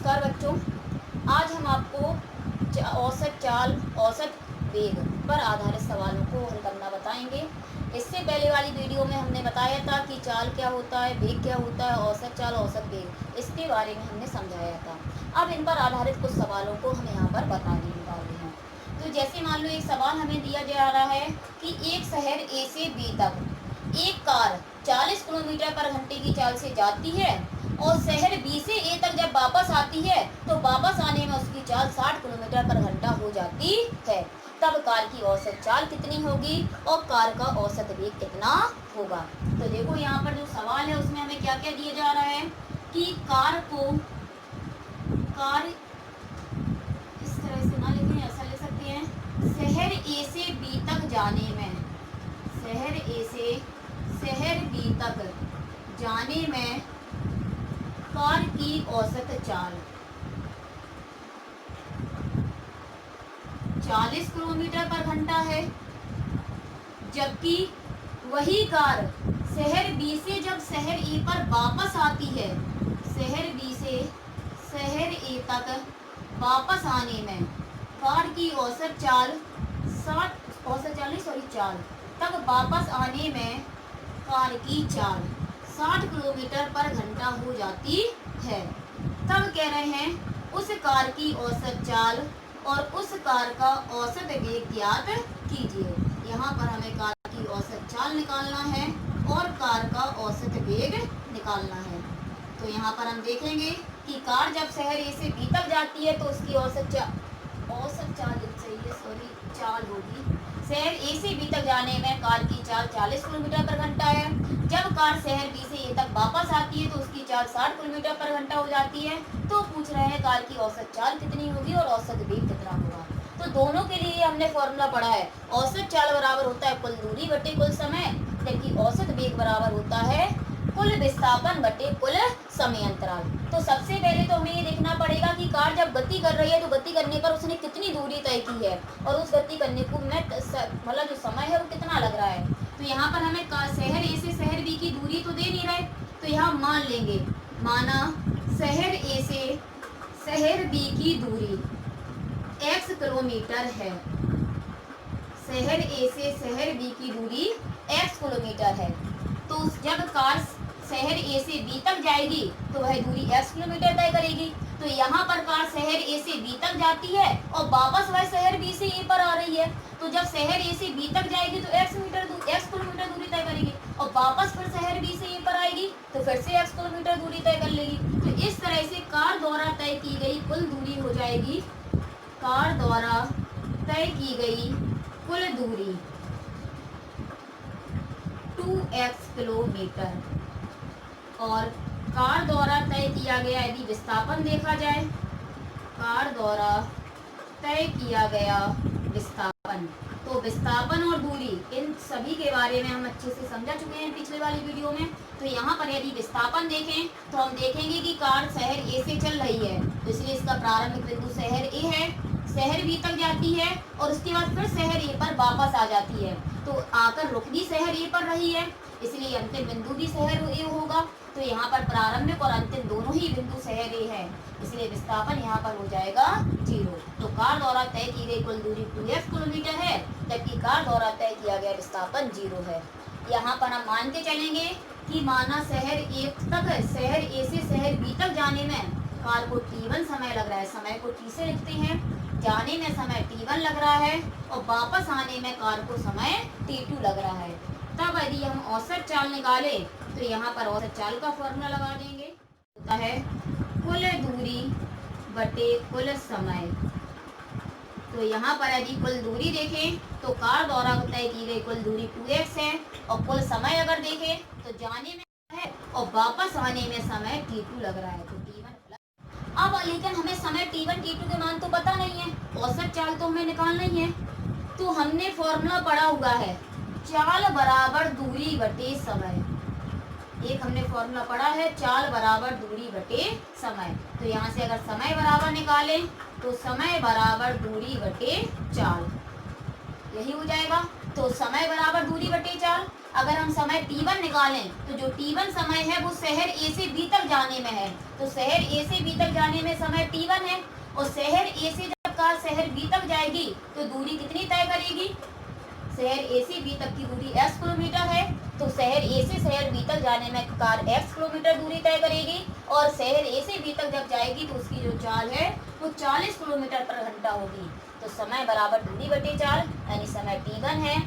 नमस्कार बच्चों। आज हम आपको औसत चाल, औसत वेग पर आधारित सवालों को हल करना बताएंगे। इससे पहले वाली वीडियो में हमने बताया था कि चाल क्या होता है, वेग क्या होता है, औसत चाल, औसत वेग, इसके बारे में हमने समझाया था। अब इन पर आधारित कुछ सवालों को हम यहाँ पर बताने वाले हैं। तो जैसे मान लो एक सवाल हमें दिया जा रहा है कि एक शहर ए से बी तक एक कार 40 किलोमीटर पर घंटे की चाल से जाती है और शहर बी से ए तक जब वापस आती है तो वापस आने में उसकी चाल 60 किलोमीटर पर घंटा हो जाती है। तब कार की औसत चाल कितनी होगी और कार का औसत वेग कितना होगा। तो देखो यहाँ पर जो सवाल है उसमें हमें क्या क्या दिया जा रहा है कि कार इस तरह से ना लिखें, ऐसा लिख सकते हैं, शहर ए से बी तक जाने में, शहर ए से शहर बी तक जाने में कार की औसत चाल 40 किलोमीटर पर घंटा है, जबकि वही कार शहर बी से जब शहर ए पर वापस आती है, शहर बी से शहर ए तक वापस आने में कार की औसत चाल चाल तक वापस आने में कार की चाल 60 किलोमीटर पर घंटा हो जाती है। तब कह रहे हैं उस कार की औसत चाल और उस कार का औसत वेग ज्ञात कीजिए। यहाँ पर हमें कार की औसत चाल निकालना है और कार का औसत वेग निकालना है। तो यहाँ पर हम देखेंगे कि कार जब शहर ए से बी तक जाती है तो उसकी चाल होगी, शहर ए से बी तक जाने में कार की चाल 40 किलोमीटर पर घंटा है। जब कार शहर बी से ए तक वापस आती है तो उसकी चाल 60 किलोमीटर पर घंटा हो जाती है। तो पूछ रहे हैं कार की औसत चाल कितनी होगी और औसत वेग कितना होगा। तो दोनों के लिए हमने फॉर्मूला पढ़ा है। औसत चाल बराबर होता है कुल दूरी बटे कुल समय, जबकि औसत वेग बराबर होता है कुल विस्थापन बटे कुल समय अंतराल। तो सबसे पहले तो हमें ये देखना पड़ेगा कि कार जब गति कर रही है तो गति करने पर उसने कितनी दूरी तय की है और उस गति करने को मतलब जो समय है वो कितना लग रहा है। तो यहाँ पर हमें शहर ए से शहर बी की दूरी तो दे नहीं रहे, तो यहाँ मान लेंगे, माना शहर ए से शहर बी की दूरी x किलोमीटर है, शहर ए से शहर बी की दूरी x किलोमीटर है। तो जब कार शहर ए से बी तक जाएगी तो वह दूरी x किलोमीटर तय करेगी। तो यहाँ पर कार शहर ए से बी तक जाती है और वापस वह शहर बी से ए पर आ रही है। तो जब शहर ए से बी तक जाएगी तो x किलोमीटर दूरी तय करेगी और वापस फिर शहर बी से ए पर आएगी तो फिर से x किलोमीटर दूरी तय कर लेगी। तो इस तरह से कार द्वारा तय की गई कुल दूरी हो जाएगी, कार द्वारा तय की गई कुल दूरी 2x किलोमीटर। और कार द्वारा तय किया गया यदि विस्थापन देखा जाए, कार द्वारा तय किया गया विस्थापन, तो विस्थापन और दूरी इन सभी के बारे में हम अच्छे से समझा चुके हैं पिछले वाली वीडियो में। तो यहाँ पर यदि विस्थापन देखें तो हम देखेंगे कि कार शहर ए से चल रही है, तो इसलिए इसका प्रारंभिक बिंदु शहर ए है, शहर बी तक जाती है और उसके बाद फिर शहर ए पर वापस आ जाती है। तो आकर रुक भी शहर ए पर रही है, इसलिए अंतिम बिंदु भी शहर ए होगा। तो यहाँ पर प्रारंभिक और अंतिम दोनों ही बिंदु शहर ए है, इसलिए विस्थापन यहाँ पर हो जाएगा 0। तो कार द्वारा तय की गई कुल दूरी 2x किलोमीटर है, जबकि कार द्वारा तय किया गया विस्थापन 0 है। यहाँ पर हम मान के चलेंगे कि माना शहर ए से शहर बी तक जाने में कार को t1 समय लग रहा है, समय को t से लिखते हैं, जाने में समय t1 लग रहा है और वापस आने में कार को समय t2 लग रहा है। तब यदि हम औसत चाल निकालें तो यहाँ पर औसत चाल का फॉर्मूला लगा देंगे, होता है कुल दूरी बटे कुल समय। तो यहाँ पर यदि कुल दूरी देखें तो कार द्वारा तय की गई कुल दूरी 2x है और कुल समय अगर देखें तो जाने में है और वापस आने में समय t2 लग रहा है, तो t1 प्लस। अब लेकिन हमें समय t1 t2 के मान तो पता नहीं है, औसत चाल तो हमें निकालना ही है। तो हमने फॉर्मूला पढ़ा हुआ है चाल बराबर दूरी बटे समय। एक हमने फॉर्मूला पढ़ा है चाल बराबर दूरी बटे समय। तो यहाँ से अगर समय बराबर निकालें तो समय बराबर दूरी बटे चाल, यही हो जाएगा। तो समय बराबर दूरी बटे चाल। अगर हम समय t1 निकालें तो जो t1 समय है वो शहर A से B तक जाने में है, तो शहर A से B तक जाने में समय t1 है, और शहर A से जब कार शहर B तक जाएगी तो दूरी कितनी तय करेगी, शहर A से B तक की दूरी x किलोमीटर है, तो शहर A से शहर B तक जाने में कार x किलोमीटर दूरी तय करेगी, और शहर A से B तक जब जाएगी तो उसकी जो चाल है वो 40 किलोमीटर पर घंटा होगी। तो समय बराबर दूरी बटे चाल, यानी समय t1 है,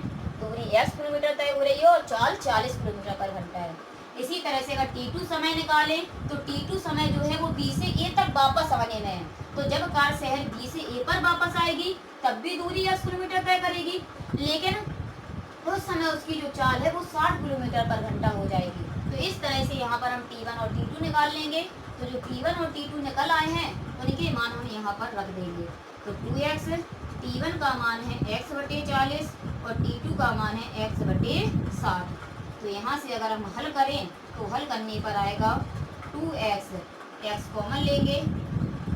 दूरी x किलोमीटर तय हो रही है और चाल 40 किलोमीटर पर घंटा है। इसी तरह से अगर t2 समय निकालें तो t2 समय जो है वो B से A तक वापस आने में है, तो जब कार शहर B से A पर वापस आएगी तब भी दूरी 10 किलोमीटर तय करेगी, लेकिन उस समय उसकी जो चाल है वो 60 किलोमीटर पर घंटा हो जाएगी। तो इस तरह से यहाँ पर हम t1 और t2 निकाल लेंगे। तो जो t1 और t2 निकल आए हैं उनके मान हम यहाँ पर रख देंगे। तो 2x, t1 का मान है x बटे 40 और t2 का मान है x बटे 60। तो यहाँ से अगर हम हल करें तो हल करने पर आएगा 2x, x कॉमन लेंगे,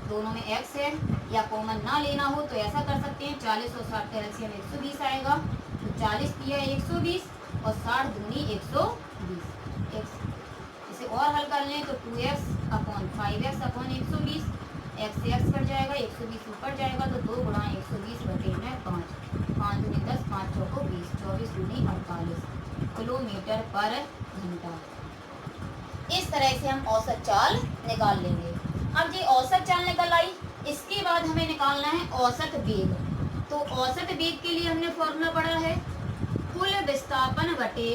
दोनों में x है, या कॉमन ना लेना हो तो ऐसा कर सकते हैं 40 और 60 का एलसीएम 120 आएगा, तो 40 दिया 120 और 60 दूनी 120 x। इसे और हल कर लें तो 2x upon 5x upon 120, x से x कट जाएगा, 120 ऊपर जाएगा तो 2 गुणा 120 बटे में 5, 5 दूनी 10, 5 चौको 20, 24 दूनी 48 किलोमीटर पर घंटा। इस तरह से हम औसत चाल निकाल लेंगे। अब ये औसत चाल निकल आई, इसके बाद हमें निकालना है औसत वेग। तो औसत वेग के लिए हमने फॉर्मूला पढ़ा है कुल विस्थापन बटे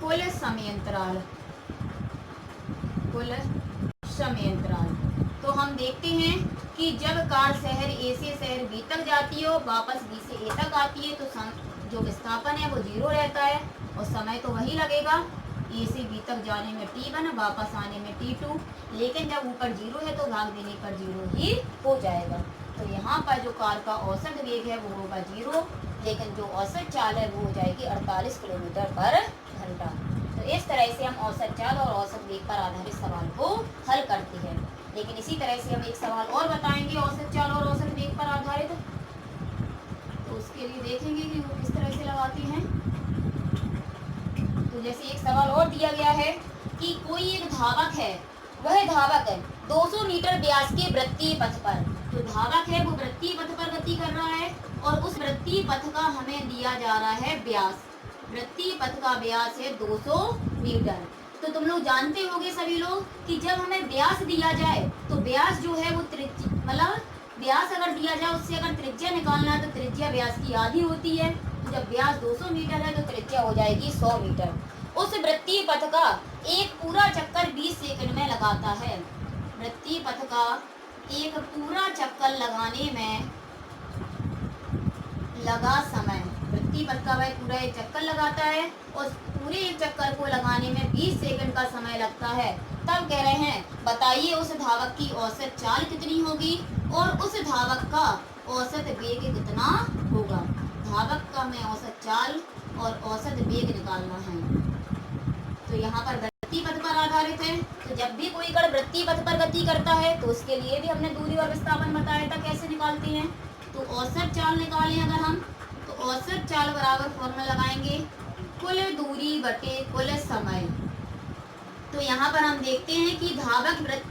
कुल समयांतराल, कुल समयांतराल। तो हम देखते हैं कि जब कार शहर A से शहर B तक जाती है और वापस B से A तक आती है तो जो विस्थापन है वो 0 रहता है और समय तो वही लगेगा, A से B तक जाने में t1, वापस आने में t2, लेकिन जब ऊपर 0 है तो भाग देने पर 0 ही हो जाएगा। तो यहाँ पर जो कार का औसत वेग है वो होगा 0, लेकिन जो औसत चाल है वो हो जाएगी 48 किलोमीटर पर घंटा। तो इस तरह से हम औसत चाल और औसत वेग पर आधारित सवाल को हल करते हैं। लेकिन इसी तरह से हम एक सवाल और बताएंगे औसत चाल और औसत वेग पर आधारित, तो उसके लिए देखेंगे कि वो किस तरह से लगाती हैं। तो जैसे एक सवाल और दिया गया है कि कोई एक धावक है, वह धावक 200 मीटर व्यास के वृत्तीय पथ पर, तो धावक है वो वृत्तीय पथ पर गति कर रहा है और उस वृत्तीय पथ का हमें दिया जा रहा है व्यास। वृत्तीय पथ का व्यास है 200 मीटर। तो तुम लोग जानते होंगे सभी लोग कि जब हमें व्यास दिया जाए तो व्यास जो है वो मतलब व्यास अगर दिया जाए उससे अगर त्रिज्या निकालना है तो त्रिज्या व्यास की आधी होती है। तो जब व्यास 200 मीटर है तो त्रिज्या हो जाएगी 100 मीटर। उस वृत्तीय पथ का एक पूरा चक्कर 20 सेकंड में लगाता है। वृत्तीय पथ का एक पूरा चक्कर लगाने में लगा समय, वृत्तीय पथ का वह पूरा एक चक्कर लगाता है और पूरे एक चक्कर को लगाने में 20 सेकंड का समय लगता है। तब कह रहे हैं बताइए उस धावक की औसत चाल कितनी होगी और उस धावक का औसत वेग कितना होगा। धावक का हमें औसत चाल और औसत वेग निकालना है। तो यहाँ पर वृत्तीय पथ पर आधारित है, तो जब भी कोई कण वृत्तीय पथ पर गति करता है तो उसके लिए भी हमने दूरी और विस्थापन बताया था कैसे निकालते हैं। तो औसत चाल निकालें अगर हम, तो औसत चाल बराबर फॉर्मूला लगाएंगे कुल दूरी बटे कुल समय। तो यहाँ पर हम देखते हैं कि धावक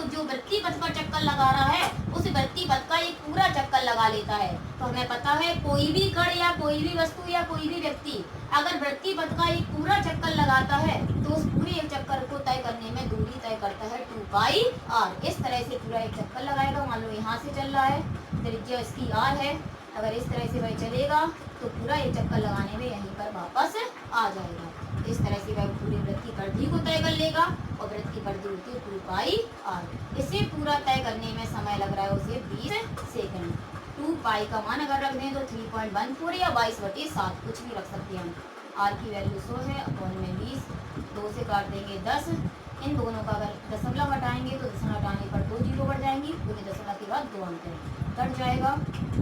जो वृत्तीय पथ पर चक्कर लगा रहा है उस वृत्तीय पथ का एक पूरा चक्कर लगा लेता है। तो हमें पता है कोई भी कण या कोई भी वस्तु या कोई भी व्यक्ति अगर वृत्तीय पथ का एक पूरा चक्कर लगाता है तो उस पूरे एक चक्कर को तय करने में दूरी तय करता है 2πr। इस तरह से पूरा एक चक्कर लगाएगा। मान लो यहाँ से चल रहा है, त्रिज्या इसकी r है, अगर इस तरह से वह चलेगा तो पूरा एक चक्कर लगाने में यहीं पर वापस आ जाएगा। इस तरह से वह पूरी वृत्तीय परिधि को तय कर लेगा और वृत्तीय परिधि होती है 2πr। इसे पूरा तय करने में समय लग रहा है उसे 20 सेकंड। 2π का मान अगर रख दें तो 3.14 या 22/7 कुछ भी रख सकते हैं हम। r की वैल्यू 100 है, अपॉन में 20, 2 से काट देंगे 10। इन दोनों का अगर दशमलव हटाएंगे तो दशमलव हटाने पर 2 जीरो बढ़ जाएंगी, पूरे दशमलव के बाद 2 अंक कट जाएगा,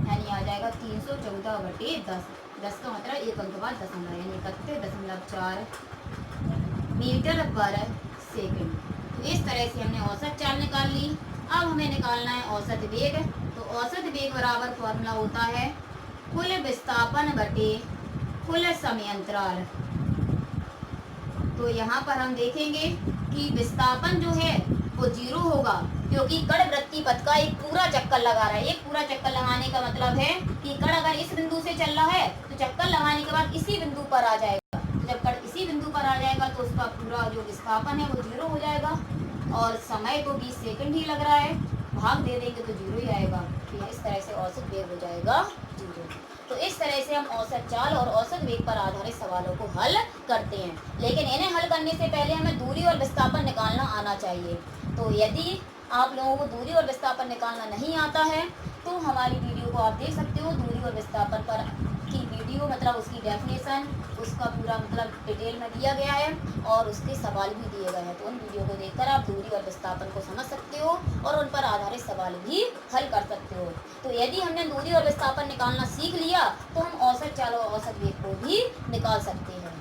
यानी आ जाएगा 314/10। 10 का मतलब एक अंक बाद दशमलव, यानी 31.4 मीटर पर सेकंड। तो इस तरह से हमने औसत चाल निकाल ली। अब हमें निकालना है औसत वेग। तो औसत वेग बराबर फॉर्मूला होता है कुल विस्थापन बटे कुल समयांतराल। तो यहाँ पर हम देखेंगे कि विस्थापन जो है वो 0 होगा, क्योंकि कण वृत्तीय पथ का एक पूरा चक्कर लगा रहा है। एक पूरा चक्कर लगाने का मतलब है कि कण अगर इस बिंदु से चल रहा है तो चक्कर लगाने के बाद इसी बिंदु पर आ जाएगा। तो जब कण इसी बिंदु पर आ जाएगा तो उसका पूरा जो विस्थापन है वो 0 हो जाएगा। और समय को 20 सेकंड ही लग रहा है, भाग दे देंगे तो 0 ही आएगा। तो इस तरह से औसत वेग हो जाएगा 0। तो इस तरह से हम औसत चाल और औसत वेग पर आधारित सवालों को हल करते हैं। लेकिन इन्हें हल करने से पहले हमें दूरी और विस्थापन निकालना आना चाहिए। तो यदि आप लोगों को दूरी और विस्थापन निकालना नहीं आता है तो हमारी वीडियो को आप देख सकते हो। दूरी और विस्थापन पर की वीडियो मतलब उसकी डेफिनेशन, उसका पूरा मतलब डिटेल में दिया गया है और उसके सवाल भी दिए गए हैं। तो उन वीडियो को देखकर आप दूरी और विस्थापन को समझ सकते हो और उन पर आधारित सवाल भी हल कर सकते हो। तो यदि हमने दूरी और विस्थापन निकालना सीख लिया तो हम औसत चाल और औसत वेग को भी निकाल सकते हैं।